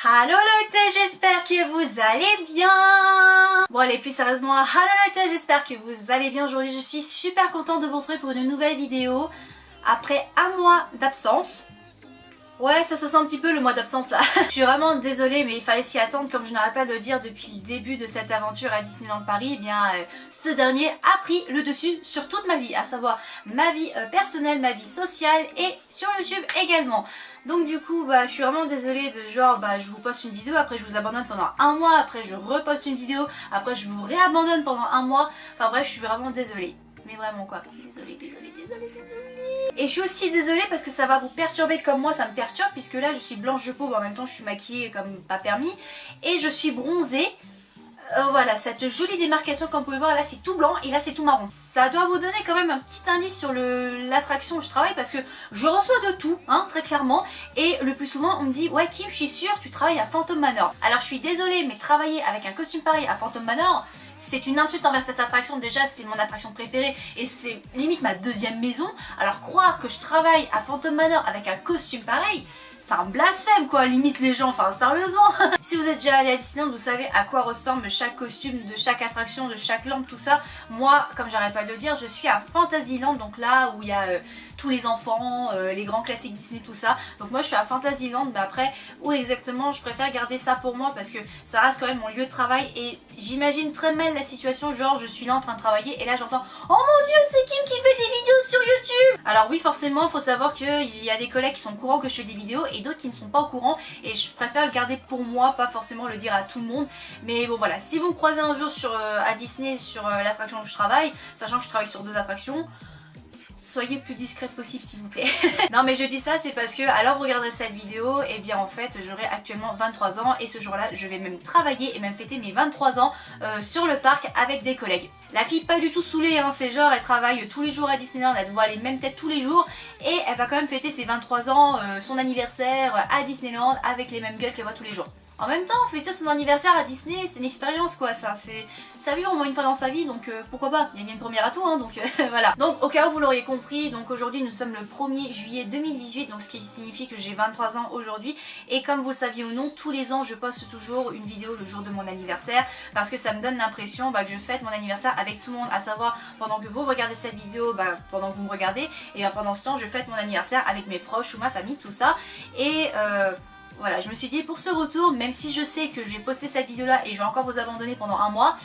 Hallo Leute, j'espère que vous allez bien. Bon allez, plus sérieusement, hallo Leute, j'espère que vous allez bien. Aujourd'hui je suis super contente de vous retrouver pour une nouvelle vidéo après un mois d'absence. Ouais, ça se sent un petit peu le mois d'absence là. Je suis vraiment désolée mais il fallait s'y attendre, comme je n'arrête pas de le dire depuis le début de cette aventure à Disneyland Paris. Eh bien, ce dernier a pris le dessus sur toute ma vie, à savoir ma vie personnelle, ma vie sociale et sur YouTube également. Donc du coup, je suis vraiment désolée de genre, je vous poste une vidéo, après je vous abandonne pendant un mois, après je reposte une vidéo, après je vous réabandonne pendant un mois. Enfin bref, je suis vraiment désolée. Mais vraiment quoi, désolée. Et je suis aussi désolée parce que ça va vous perturber comme moi, ça me perturbe, puisque là je suis blanche de peau, mais en même temps je suis maquillée comme pas permis. Et je suis bronzée. Voilà, cette jolie démarcation comme vous pouvez voir, là c'est tout blanc et là c'est tout marron. Ça doit vous donner quand même un petit indice sur l'attraction où je travaille, parce que je reçois de tout, hein, très clairement. Et le plus souvent on me dit, ouais Kim, je suis sûre tu travailles à Phantom Manor. Alors je suis désolée, mais travailler avec un costume pareil à Phantom Manor, c'est une insulte envers cette attraction. Déjà c'est mon attraction préférée et c'est limite ma deuxième maison. Alors croire que je travaille à Phantom Manor avec un costume pareil, c'est un blasphème quoi, limite les gens, enfin sérieusement. Si vous êtes déjà allé à Disneyland, vous savez à quoi ressemble chaque costume de chaque attraction, de chaque lampe, tout ça. Moi, comme j'arrête pas de le dire, je suis à Fantasyland, donc là où il y a tous les enfants, les grands classiques Disney, tout ça. Donc moi je suis à Fantasyland, mais après où exactement, je préfère garder ça pour moi parce que ça reste quand même mon lieu de travail et j'imagine très mal la situation, genre je suis là en train de travailler et là j'entends « Oh mon dieu, c'est Kim qui fait des vidéos sur YouTube !» Alors oui, forcément, il faut savoir qu'il y a des collègues qui sont au courant que je fais des vidéos et d'autres qui ne sont pas au courant, et je préfère le garder pour moi, pas forcément le dire à tout le monde. Mais bon voilà, si vous me croisez un jour à Disney sur l'attraction où je travaille, sachant que je travaille sur 2 attractions, soyez le plus discrète possible s'il vous plaît. Non mais je dis ça c'est parce que alors vous regarderez cette vidéo, et bien en fait j'aurai actuellement 23 ans et ce jour là je vais même travailler et même fêter mes 23 ans sur le parc avec des collègues. La fille pas du tout saoulée, hein, c'est genre elle travaille tous les jours à Disneyland, elle voit les mêmes têtes tous les jours et elle va quand même fêter ses 23 ans, son anniversaire à Disneyland avec les mêmes gueules qu'elle voit tous les jours. En même temps, fêter son anniversaire à Disney, c'est une expérience quoi, ça vit au moins une fois dans sa vie, donc pourquoi pas, il y a bien une première à tout, hein, donc voilà. Donc au cas où vous l'auriez compris, donc aujourd'hui nous sommes le 1er juillet 2018, donc ce qui signifie que j'ai 23 ans aujourd'hui, et comme vous le saviez ou non, tous les ans je poste toujours une vidéo le jour de mon anniversaire, parce que ça me donne l'impression que je fête mon anniversaire avec tout le monde, à savoir pendant que vous regardez cette vidéo, pendant que vous me regardez, et pendant ce temps je fête mon anniversaire avec mes proches ou ma famille, tout ça, et voilà, je me suis dit pour ce retour, même si je sais que je vais poster cette vidéo là et je vais encore vous abandonner pendant un mois,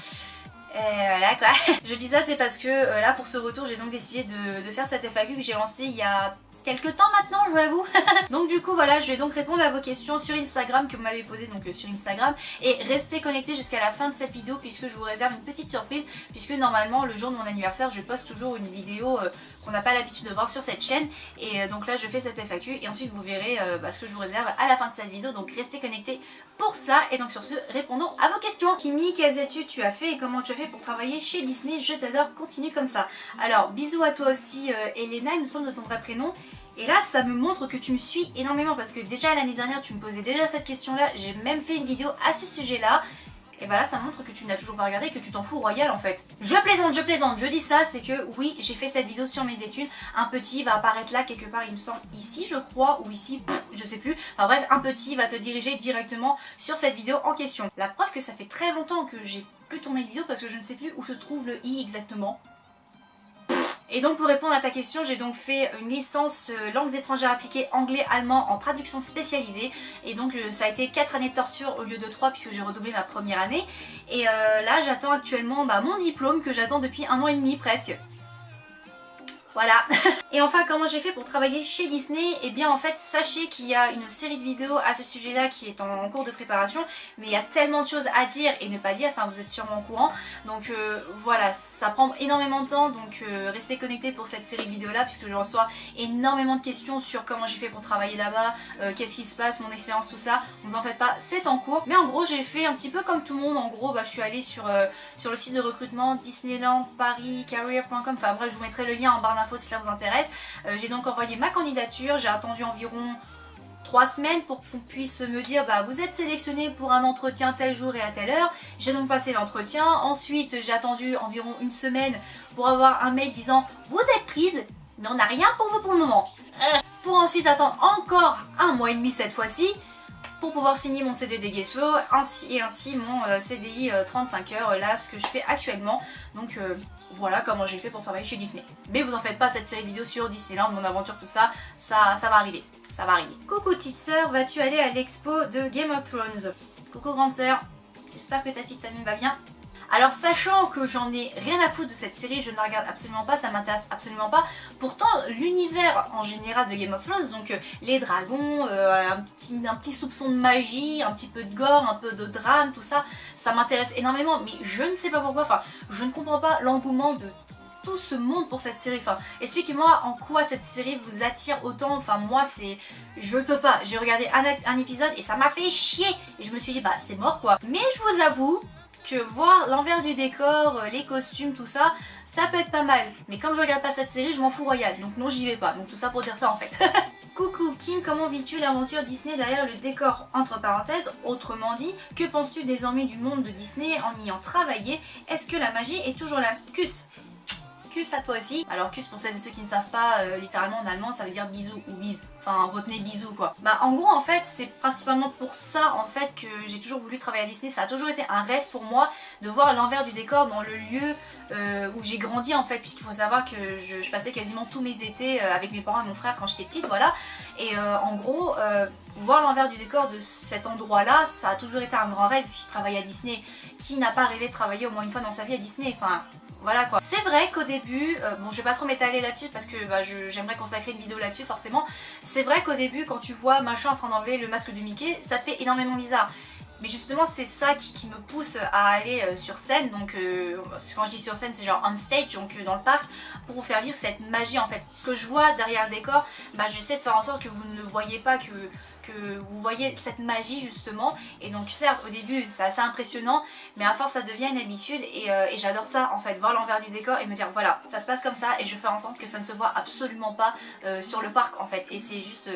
voilà quoi. Je dis ça c'est parce que là pour ce retour j'ai donc décidé de faire cette FAQ que j'ai lancée il y a quelques temps maintenant, je vous l'avoue. Donc du coup voilà, je vais donc répondre à vos questions sur Instagram que vous m'avez posées, donc sur Instagram, et restez connectés jusqu'à la fin de cette vidéo puisque je vous réserve une petite surprise, puisque normalement le jour de mon anniversaire je poste toujours une vidéo qu'on n'a pas l'habitude de voir sur cette chaîne, et donc là je fais cette FAQ et ensuite vous verrez ce que je vous réserve à la fin de cette vidéo, donc restez connectés pour ça. Et donc sur ce, répondons à vos questions. Kimi, quelles études tu as fait et comment tu as fait pour travailler chez Disney? Je t'adore, continue comme ça. Alors bisous à toi aussi Elena, il me semble de ton vrai prénom. Et là ça me montre que tu me suis énormément, parce que déjà l'année dernière tu me posais déjà cette question là, j'ai même fait une vidéo à ce sujet là. Et là ça montre que tu n'as toujours pas regardé et que tu t'en fous royal en fait. Je plaisante, je dis ça, c'est que oui j'ai fait cette vidéo sur mes études. Un petit va apparaître là quelque part, il me semble ici je crois, ou ici, je sais plus. Enfin bref, un petit va te diriger directement sur cette vidéo en question. La preuve que ça fait très longtemps que j'ai plus tourné de vidéo parce que je ne sais plus où se trouve le i exactement. Et donc pour répondre à ta question, j'ai donc fait une licence langues étrangères appliquées anglais-allemand en traduction spécialisée. Et donc ça a été 4 années de torture au lieu de 3 puisque j'ai redoublé ma première année. Et là j'attends actuellement mon diplôme que j'attends depuis 1 an et demi presque. Voilà. Et enfin, comment j'ai fait pour travailler chez Disney? Et bien en fait, sachez qu'il y a une série de vidéos à ce sujet là qui est en cours de préparation, mais il y a tellement de choses à dire et ne pas dire, enfin vous êtes sûrement au courant. Donc voilà, ça prend énormément de temps, donc restez connectés pour cette série de vidéos là puisque je reçois énormément de questions sur comment j'ai fait pour travailler là-bas, qu'est-ce qui se passe, mon expérience, tout ça. Vous en faites pas, c'est en cours. Mais en gros j'ai fait un petit peu comme tout le monde. En gros je suis allée sur le site de recrutement Disneyland Paris Career.com, enfin bref je vous mettrai le lien en barre d'infos si ça vous intéresse. J'ai donc envoyé ma candidature, j'ai attendu environ 3 semaines pour qu'on puisse me dire vous êtes sélectionné pour un entretien tel jour et à telle heure. J'ai donc passé l'entretien, ensuite j'ai attendu environ 1 semaine pour avoir un mail disant vous êtes prise mais on n'a rien pour vous pour le moment. Pour ensuite attendre encore 1 mois et demi cette fois-ci pour pouvoir signer mon CDD Gueslo ainsi mon CDI 35 heures, là ce que je fais actuellement. Donc voilà comment j'ai fait pour travailler chez Disney. Mais vous en faites pas, cette série vidéo sur Disneyland, mon aventure, tout ça, ça va arriver. Ça va arriver. Coucou petite sœur, vas-tu aller à l'expo de Game of Thrones? Coucou grande sœur, j'espère que ta petite famille va bien. Alors sachant que j'en ai rien à foutre de cette série, je ne la regarde absolument pas, ça m'intéresse absolument pas. Pourtant l'univers en général de Game of Thrones, donc les dragons, un petit soupçon de magie, un petit peu de gore, un peu de drame, tout ça, ça m'intéresse énormément. Mais je ne sais pas pourquoi, enfin je ne comprends pas l'engouement de tout ce monde pour cette série. Enfin, expliquez-moi en quoi cette série vous attire autant. Enfin, moi, c'est... Je peux pas. J'ai regardé un épisode et ça m'a fait chier. Et je me suis dit, bah, c'est mort, quoi. Mais je vous avoue que voir l'envers du décor, les costumes, tout ça, ça peut être pas mal. Mais comme je regarde pas cette série, je m'en fous royal. Donc non, j'y vais pas. Donc tout ça pour dire ça, en fait. Coucou Kim, comment vis-tu l'aventure Disney derrière le décor? Entre parenthèses, autrement dit, que penses-tu désormais du monde de Disney en y ayant travaillé? Est-ce que la magie est toujours là? Cus à toi aussi. Alors cus pour celles et ceux qui ne savent pas, littéralement en allemand ça veut dire bisou ou bise. Enfin retenez bisou quoi. Bah en gros en fait c'est principalement pour ça en fait que j'ai toujours voulu travailler à Disney. Ça a toujours été un rêve pour moi de voir l'envers du décor dans le lieu où j'ai grandi en fait. Puisqu'il faut savoir que je passais quasiment tous mes étés avec mes parents et mon frère quand j'étais petite, voilà. Et en gros voir l'envers du décor de cet endroit là ça a toujours été un grand rêve. Puis travailler à Disney, qui n'a pas rêvé de travailler au moins une fois dans sa vie à Disney? Enfin voilà quoi. C'est vrai qu'au début, bon je vais pas trop m'étaler là-dessus parce que bah, j'aimerais consacrer une vidéo là-dessus forcément. C'est vrai qu'au début quand tu vois machin en train d'enlever le masque de Mickey, ça te fait énormément bizarre. Mais justement c'est ça qui me pousse à aller sur scène, donc quand je dis sur scène c'est genre on stage, donc dans le parc, pour vous faire vivre cette magie en fait. Ce que je vois derrière le décor, bah, j'essaie de faire en sorte que vous ne voyez pas que vous voyez cette magie justement. Et donc certes au début c'est assez impressionnant, mais à force ça devient une habitude et j'adore ça en fait, voir l'envers du décor et me dire voilà ça se passe comme ça et je fais en sorte que ça ne se voit absolument pas sur le parc en fait. Et c'est juste...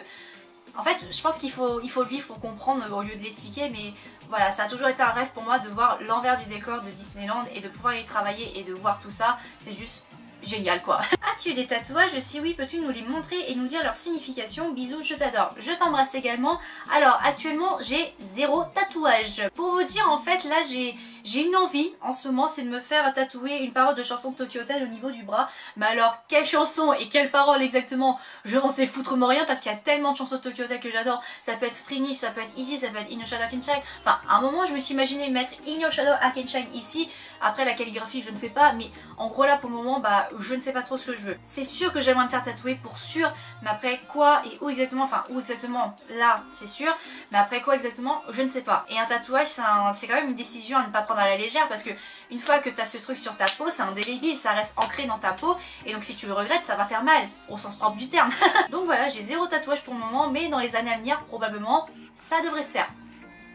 En fait, je pense qu'il faut le vivre pour comprendre au lieu de l'expliquer, mais voilà, ça a toujours été un rêve pour moi de voir l'envers du décor de Disneyland et de pouvoir y travailler et de voir tout ça, c'est juste génial quoi. As-tu des tatouages? Si oui, peux-tu nous les montrer et nous dire leur signification? Bisous, je t'adore. Je t'embrasse également. Alors actuellement j'ai 0 tatouage. Pour vous dire en fait là j'ai une envie en ce moment, c'est de me faire tatouer une parole de chanson de Tokyo Hotel au niveau du bras. Mais alors quelle chanson et quelle parole exactement, je n'en sais foutrement rien parce qu'il y a tellement de chansons de Tokyo Hotel que j'adore. Ça peut être Springish, ça peut être Easy, ça peut être In Your Shadow I Can Shine. Enfin à un moment je me suis imaginé mettre In Your Shadow I Can Shine ici. Après la calligraphie je ne sais pas, mais en gros là pour le moment bah je ne sais pas trop ce que je veux. C'est sûr que j'aimerais me faire tatouer pour sûr, mais après quoi et où exactement, enfin où exactement là c'est sûr, mais après quoi exactement je ne sais pas. Et un tatouage c'est quand même une décision à ne pas prendre à la légère parce que une fois que tu as ce truc sur ta peau c'est indélébile, ça reste ancré dans ta peau et donc si tu le regrettes ça va faire mal au sens propre du terme. Donc voilà, j'ai 0 tatouage pour le moment, mais dans les années à venir probablement ça devrait se faire.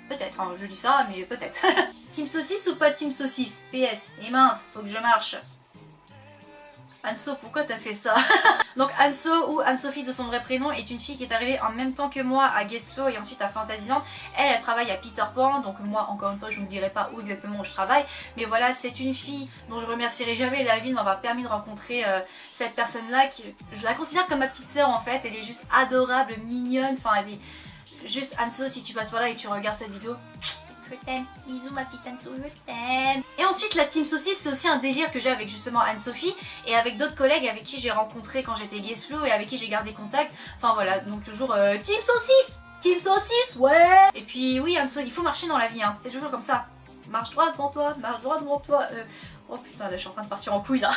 Peut-être, hein, je dis ça mais peut-être. Team saucisse ou pas team saucisse? PS, et mince, faut que je marche. Anso, pourquoi t'as fait ça? Donc Anso, ou Anne-Sophie de son vrai prénom, est une fille qui est arrivée en même temps que moi à Guestflow et ensuite à Fantasyland. Elle travaille à Peter Pan, donc moi encore une fois je ne dirai pas où exactement je travaille. Mais voilà, c'est une fille dont je remercierai jamais la vie de m'avoir permis de rencontrer cette personne-là. Je la considère comme ma petite sœur en fait, elle est juste adorable, mignonne, enfin elle est... Juste Anso, si tu passes par là et que tu regardes cette vidéo... Je t'aime, bisous ma petite Anso, je t'aime. Et ensuite la team saucisse c'est aussi un délire que j'ai avec justement Anne-Sophie et avec d'autres collègues avec qui j'ai rencontré quand j'étais Guestflow et avec qui j'ai gardé contact. Enfin voilà, donc toujours team saucisse. Team saucisse, ouais. Et puis oui Anso, il faut marcher dans la vie hein, c'est toujours comme ça. Marche droit devant toi, marche droit devant toi. Oh putain, là je suis en train de partir en couille là.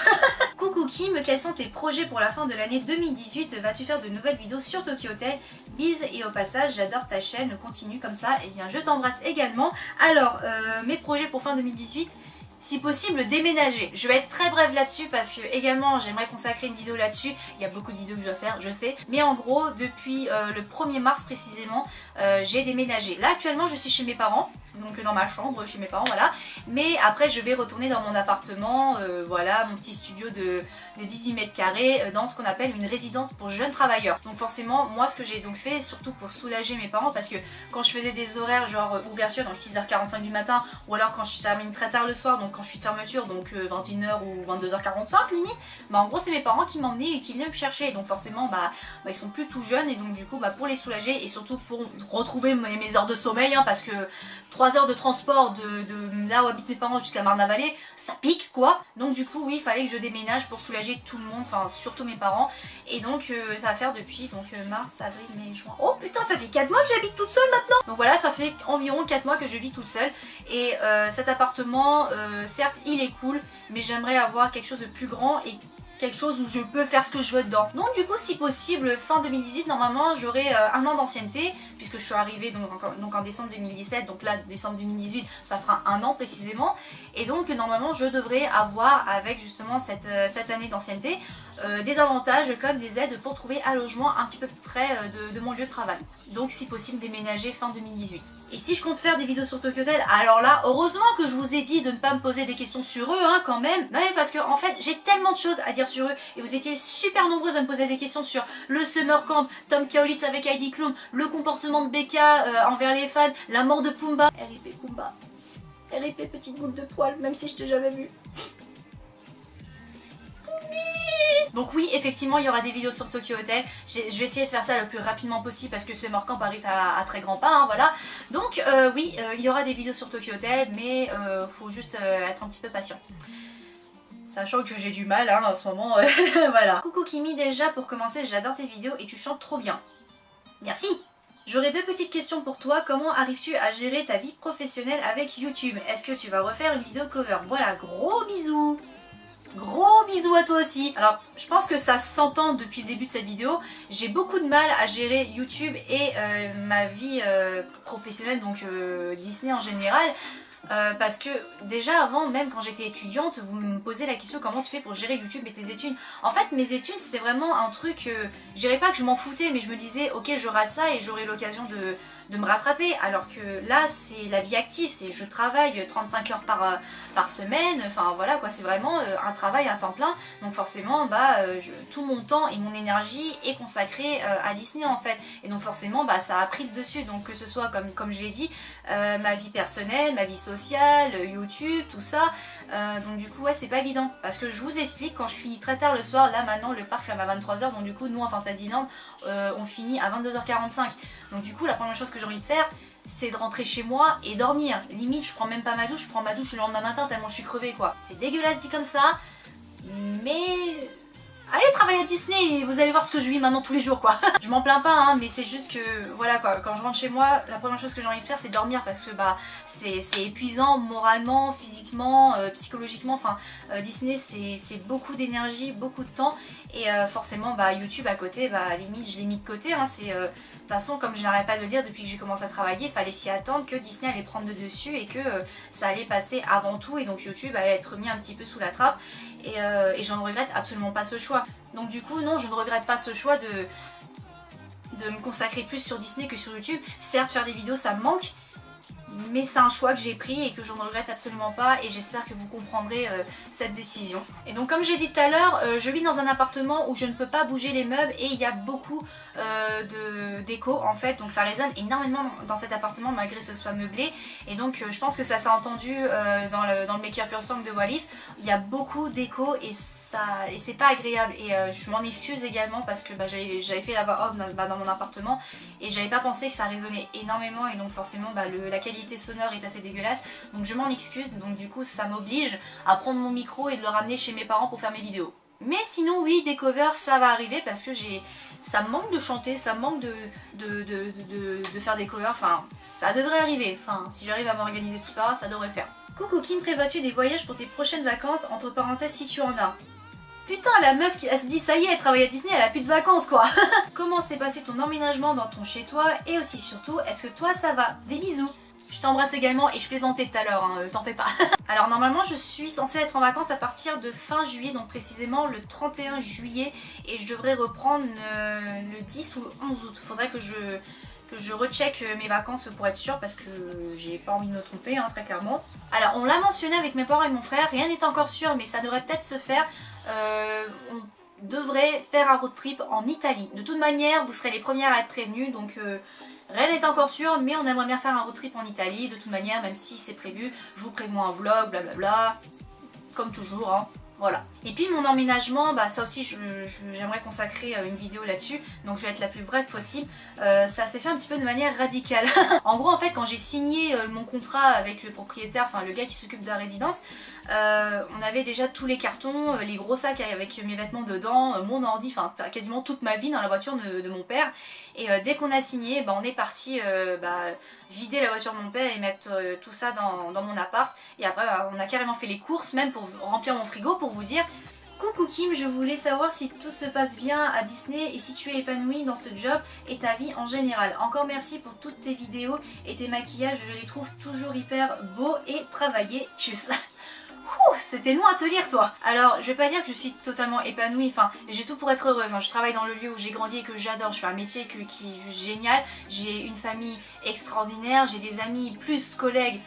Coucou Kim, quels sont tes projets pour la fin de l'année 2018? Vas-tu faire de nouvelles vidéos sur Tokyo Hotel? Bise et au passage, j'adore ta chaîne, continue comme ça. Et bien je t'embrasse également. Alors, mes projets pour fin 2018, si possible déménager. Je vais être très brève là-dessus parce que également j'aimerais consacrer une vidéo là-dessus. Il y a beaucoup de vidéos que je dois faire, je sais. Mais en gros, depuis le 1er mars précisément, j'ai déménagé. Là actuellement je suis chez mes parents. donc dans ma chambre chez mes parents, voilà. Mais après je vais retourner dans mon appartement, voilà, mon petit studio de 18 mètres carrés dans ce qu'on appelle une résidence pour jeunes travailleurs. Donc forcément moi ce que j'ai donc fait, surtout pour soulager mes parents, parce que quand je faisais des horaires genre ouverture donc 6h45 du matin, ou alors quand je termine très tard le soir, donc quand je suis de fermeture, donc 21h ou 22h45 limite, bah en gros c'est mes parents qui m'emmenaient et qui venaient me chercher. Donc forcément bah ils sont plus tout jeunes, et donc du coup bah pour les soulager et surtout pour retrouver mes heures de sommeil, hein, parce que 3 heures de transport de là où habitent mes parents jusqu'à Marne-la-Vallée, ça pique quoi. Donc du coup oui, il fallait que je déménage pour soulager tout le monde, enfin surtout mes parents. Et donc ça va faire depuis donc mars, avril, mai, juin. Oh putain, ça fait 4 mois que j'habite toute seule maintenant. Donc voilà, ça fait environ 4 mois que je vis toute seule. Et cet appartement, certes il est cool, mais j'aimerais avoir quelque chose de plus grand et quelque chose où je peux faire ce que je veux dedans. Donc du coup si possible fin 2018 normalement j'aurai 1 an d'ancienneté, puisque je suis arrivée donc en décembre 2017, donc là décembre 2018 ça fera 1 an précisément, et donc normalement je devrais avoir avec justement cette année d'ancienneté des avantages comme des aides pour trouver un logement un petit peu plus près de mon lieu de travail. Donc si possible déménager fin 2018. Et si je compte faire des vidéos sur Tokyo Hotel, alors là heureusement que je vous ai dit de ne pas me poser des questions sur eux hein, quand même. Non mais parce que en fait j'ai tellement de choses à dire sur eux, et vous étiez super nombreuses à me poser des questions sur le summer camp, Tom Kaolitz avec Heidi Klum, le comportement de Becca envers les fans, la mort de Pumba. R.I.P. Pumba. R.I.P. petite boule de poil, même si je t'ai jamais vu. Donc oui, effectivement, il y aura des vidéos sur Tokyo Hotel. Je vais essayer de faire ça le plus rapidement possible parce que Summer Camp arrive à très grands pas, hein, voilà. Donc oui, il y aura des vidéos sur Tokyo Hotel, mais faut juste être un petit peu patient. Sachant que j'ai du mal hein, en ce moment, voilà. Coucou Kimi, déjà pour commencer, j'adore tes vidéos et tu chantes trop bien. Merci. J'aurais 2 petites questions pour toi. Comment arrives-tu à gérer ta vie professionnelle avec YouTube? Est-ce que tu vas refaire une vidéo cover? Voilà, gros bisous. Gros bisous à toi aussi. Alors je pense que ça s'entend depuis le début de cette vidéo, j'ai beaucoup de mal à gérer YouTube et ma vie professionnelle, donc Disney en général. Parce que déjà avant, même quand j'étais étudiante, vous me posez la question comment tu fais pour gérer YouTube et tes études. En fait mes études c'était vraiment un truc, je dirais pas que je m'en foutais, mais je me disais ok je rate ça et j'aurai l'occasion de me rattraper, alors que là c'est la vie active, c'est je travaille 35 heures par semaine, enfin voilà quoi, c'est vraiment un travail à temps plein, donc forcément bah tout mon temps et mon énergie est consacré à Disney en fait, et donc forcément bah ça a pris le dessus, donc que ce soit comme je l'ai dit, ma vie personnelle, ma vie sociale, YouTube, tout ça, donc du coup ouais c'est pas évident, parce que je vous explique, quand je finis très tard le soir, là maintenant le parc ferme à 23h, donc du coup nous en Fantasyland on finit à 22h45, donc du coup la première chose que j'ai envie de faire c'est de rentrer chez moi et dormir. Limite je prends même pas ma douche, je prends ma douche le lendemain matin tellement je suis crevée quoi. C'est dégueulasse dit comme ça, mais allez travailler à Disney et vous allez voir ce que je vis maintenant tous les jours quoi. Je m'en plains pas hein, mais c'est juste que voilà quoi, quand je rentre chez moi, la première chose que j'ai envie de faire c'est dormir, parce que bah c'est épuisant moralement, physiquement, psychologiquement, enfin Disney c'est beaucoup d'énergie, beaucoup de temps, et forcément bah YouTube à côté, bah limite je l'ai mis de côté hein, c'est de toute façon comme je n'arrête pas de le dire depuis que j'ai commencé à travailler, il fallait s'y attendre que Disney allait prendre le dessus et que ça allait passer avant tout, et donc YouTube allait être mis un petit peu sous la trappe, et j'en regrette absolument pas ce choix. Donc du coup non, je ne regrette pas ce choix de me consacrer plus sur Disney que sur YouTube. Certes faire des vidéos ça me manque, mais c'est un choix que j'ai pris et que je ne regrette absolument pas, et j'espère que vous comprendrez cette décision. Et donc comme j'ai dit tout à l'heure, je vis dans un appartement où je ne peux pas bouger les meubles et il y a beaucoup d'écho en fait, donc ça résonne énormément dans cet appartement malgré que ce soit meublé, et donc je pense que ça s'est entendu dans le Make Up Your Song de Walif, il y a beaucoup d'écho et c'est pas agréable, et je m'en excuse également parce que bah, j'avais fait la voix off dans mon appartement et j'avais pas pensé que ça résonnait énormément, et donc forcément bah, la qualité sonore est assez dégueulasse, donc je m'en excuse, donc du coup ça m'oblige à prendre mon micro et de le ramener chez mes parents pour faire mes vidéos. Mais sinon oui, des covers ça va arriver, parce que ça me manque de chanter, ça me manque de faire des covers, enfin ça devrait arriver, enfin si j'arrive à m'organiser tout ça, ça devrait le faire. Coucou Kim, prévois-tu des voyages pour tes prochaines vacances, entre parenthèses si tu en as? Putain, la meuf qui elle se dit ça y est, elle travaille à Disney, elle a plus de vacances quoi. Comment s'est passé ton emménagement dans ton chez-toi, et aussi surtout, est-ce que toi ça va? Des bisous. Je t'embrasse également, et je plaisantais tout à l'heure, hein, t'en fais pas. Alors normalement je suis censée être en vacances à partir de fin juillet, donc précisément le 31 juillet, et je devrais reprendre le 10 ou le 11 août. Faudrait que je que je recheck mes vacances pour être sûre parce que j'ai pas envie de me tromper hein, très clairement. Alors on l'a mentionné avec mes parents et mon frère, rien n'est encore sûr mais ça devrait peut-être se faire. On devrait faire un road trip en Italie. De toute manière vous serez les premières à être prévenues donc rien n'est encore sûr mais on aimerait bien faire un road trip en Italie. De toute manière même si c'est prévu je vous prévois un vlog blablabla comme toujours hein. Voilà. Et puis mon emménagement, bah ça aussi j'aimerais consacrer une vidéo là-dessus, donc je vais être la plus brève possible. Ça s'est fait un petit peu de manière radicale. En gros en fait quand j'ai signé mon contrat avec le propriétaire, enfin le gars qui s'occupe de la résidence, on avait déjà tous les cartons, les gros sacs avec mes vêtements dedans, mon ordi, enfin quasiment toute ma vie dans la voiture de mon père. Et dès qu'on a signé, bah, on est parti vider la voiture de mon père et mettre tout ça dans mon appart. Et après bah, on a carrément fait les courses même pour remplir mon frigo pour vous dire. Coucou Kim, je voulais savoir si tout se passe bien à Disney et si tu es épanouie dans ce job et ta vie en général. Encore merci pour toutes tes vidéos et tes maquillages, je les trouve toujours hyper beaux et travaillés. Tchuss. C'était long à te lire toi. Alors je vais pas dire que je suis totalement épanouie, enfin j'ai tout pour être heureuse hein. Je travaille dans le lieu où j'ai grandi et que j'adore, je fais un métier qui est juste génial. J'ai une famille extraordinaire, j'ai des amis plus collègues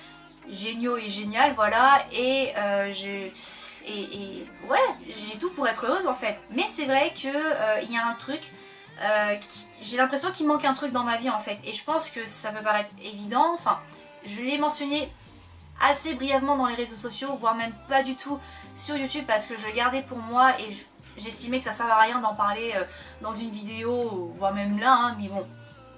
géniaux et géniales voilà. Et ouais, j'ai tout pour être heureuse en fait. Mais c'est vrai que il y a un truc, j'ai l'impression qu'il manque un truc dans ma vie en fait. Et je pense que ça peut paraître évident, enfin je l'ai mentionné assez brièvement dans les réseaux sociaux, voire même pas du tout sur YouTube parce que je le gardais pour moi et j'estimais que ça servait à rien d'en parler dans une vidéo, voire même là, hein, mais bon,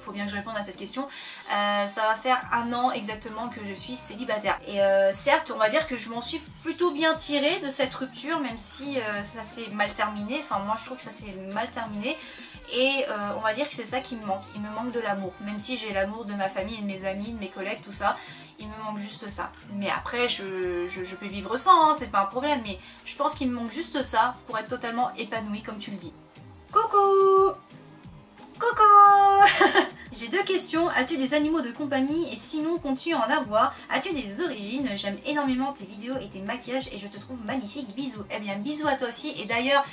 faut bien que je réponde à cette question. Ça va faire 1 an exactement que je suis célibataire. Et certes, on va dire que je m'en suis plutôt bien tirée de cette rupture, même si ça s'est mal terminé. Enfin, moi je trouve que ça s'est mal terminé. Et on va dire que c'est ça qui me manque. Il me manque de l'amour. Même si j'ai l'amour de ma famille et de mes amis, de mes collègues, tout ça. Il me manque juste ça. Mais après, je peux vivre sans, hein, c'est pas un problème. Mais je pense qu'il me manque juste ça pour être totalement épanouie, comme tu le dis. Coucou! Coucou. J'ai 2 questions. As-tu des animaux de compagnie et sinon comptes-tu en avoir? As-tu des origines? J'aime énormément tes vidéos et tes maquillages et je te trouve magnifique. Bisous. Eh bien bisous à toi aussi et d'ailleurs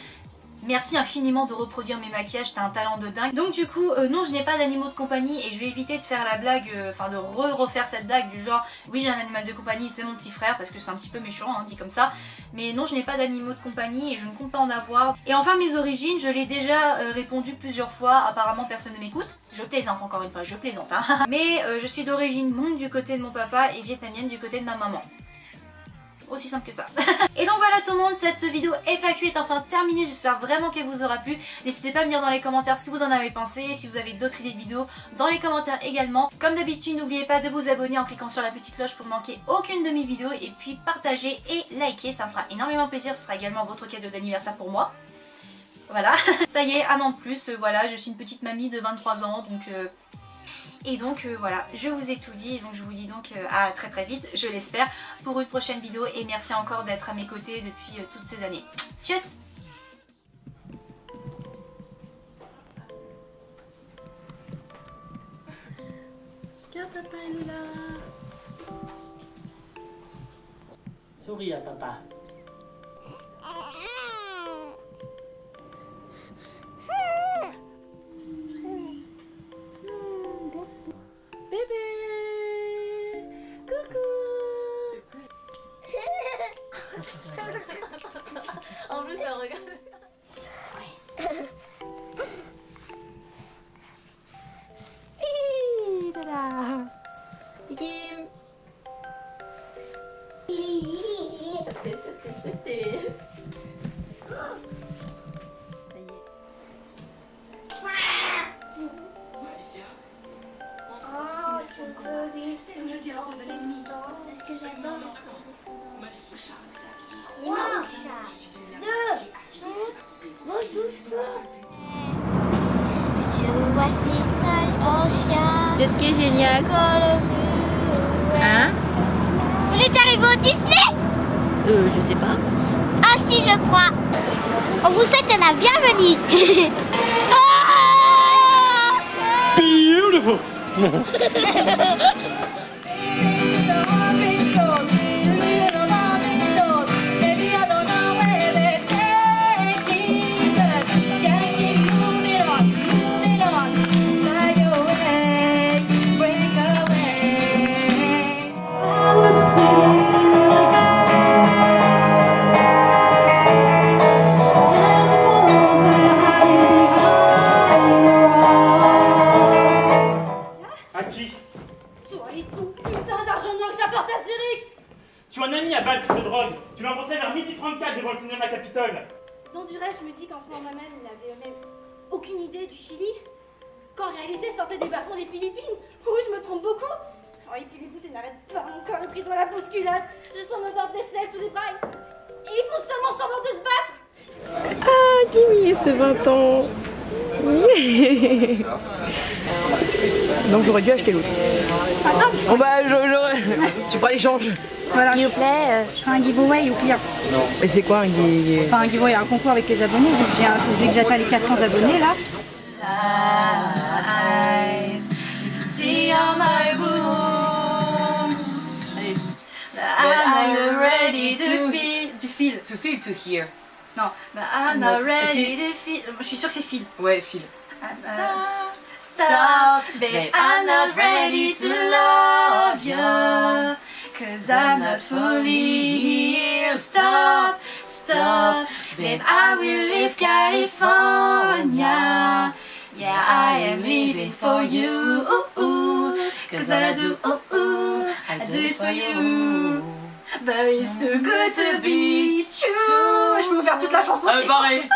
merci infiniment de reproduire mes maquillages, t'as un talent de dingue. Donc du coup, non je n'ai pas d'animaux de compagnie et je vais éviter de faire la blague, enfin de refaire cette blague du genre oui j'ai un animal de compagnie, c'est mon petit frère parce que c'est un petit peu méchant hein, dit comme ça. Mais non je n'ai pas d'animaux de compagnie et je ne compte pas en avoir. Et enfin mes origines, je l'ai déjà répondu plusieurs fois, apparemment personne ne m'écoute. Je plaisante encore une fois, je plaisante hein. Mais je suis d'origine Hmong du côté de mon papa et vietnamienne du côté de ma maman. Aussi simple que ça. Et donc voilà tout le monde, cette vidéo FAQ est enfin terminée, j'espère vraiment qu'elle vous aura plu. N'hésitez pas à me dire dans les commentaires ce que vous en avez pensé, si vous avez d'autres idées de vidéos dans les commentaires également. Comme d'habitude n'oubliez pas de vous abonner en cliquant sur la petite cloche pour ne manquer aucune de mes vidéos et puis partager et liker, ça me fera énormément plaisir, ce sera également votre cadeau d'anniversaire pour moi. Voilà, ça y est, 1 an de plus, voilà, je suis une petite mamie de 23 ans donc... Et donc voilà, je vous ai tout dit, et donc je vous dis donc à très très vite, je l'espère, pour une prochaine vidéo et merci encore d'être à mes côtés depuis toutes ces années. Tchuss! Tiens papa, il est là. Souris à papa. En plus, elle regarde. Kim. C'était. Parce que j'adore les crabes de fondant. 3, 2, 1, je vois si seul au chien. Qu'est-ce qui est génial? Hein? Vous êtes arrivé au Disney? Je sais pas. Ah si, je crois. On vous souhaite la bienvenue. Beautiful. nom que j'apporte à Zurich. Tu as un ami à Bâle qui se drogue. Tu l'as rencontré vers 12h34 devant le cinéma Capitole. Donc du reste, je me dis qu'en ce moment même, il n'avait même aucune idée du Chili. Qu'en réalité, sortait des bas-fonds des Philippines. Oh, je me trompe beaucoup. Oh, et puis les poussées n'arrêtent pas encore, ils pris dans la bousculade. Je sens l'odeur des selles sous les bras. Et ils font seulement semblant de se battre. Ah, Kimi, c'est 20 ans. Donc j'aurais dû acheter l'autre. Bon bah j'aurais... Tu prends l'échange. Voilà, s'il vous plaît, je ferai un giveaway aux clients. Et c'est quoi un giveaway? Enfin un giveaway, un concours avec les abonnés, vu que j'atteins les 400 abonnés là. Eyes, you can see all my wounds. I'm not ready to feel. To feel, to hear. Non, but I'm not ready to feel. Je suis sûre que c'est feel. Ouais, feel. Stop, babe, I'm not ready to love you. Cause I'm not fully here. Stop, babe, I will leave California. Yeah, I am leaving for you. Cause all I do, I do it for you. But it's too good to be true. Je peux vous faire toute la chanson. Pareil.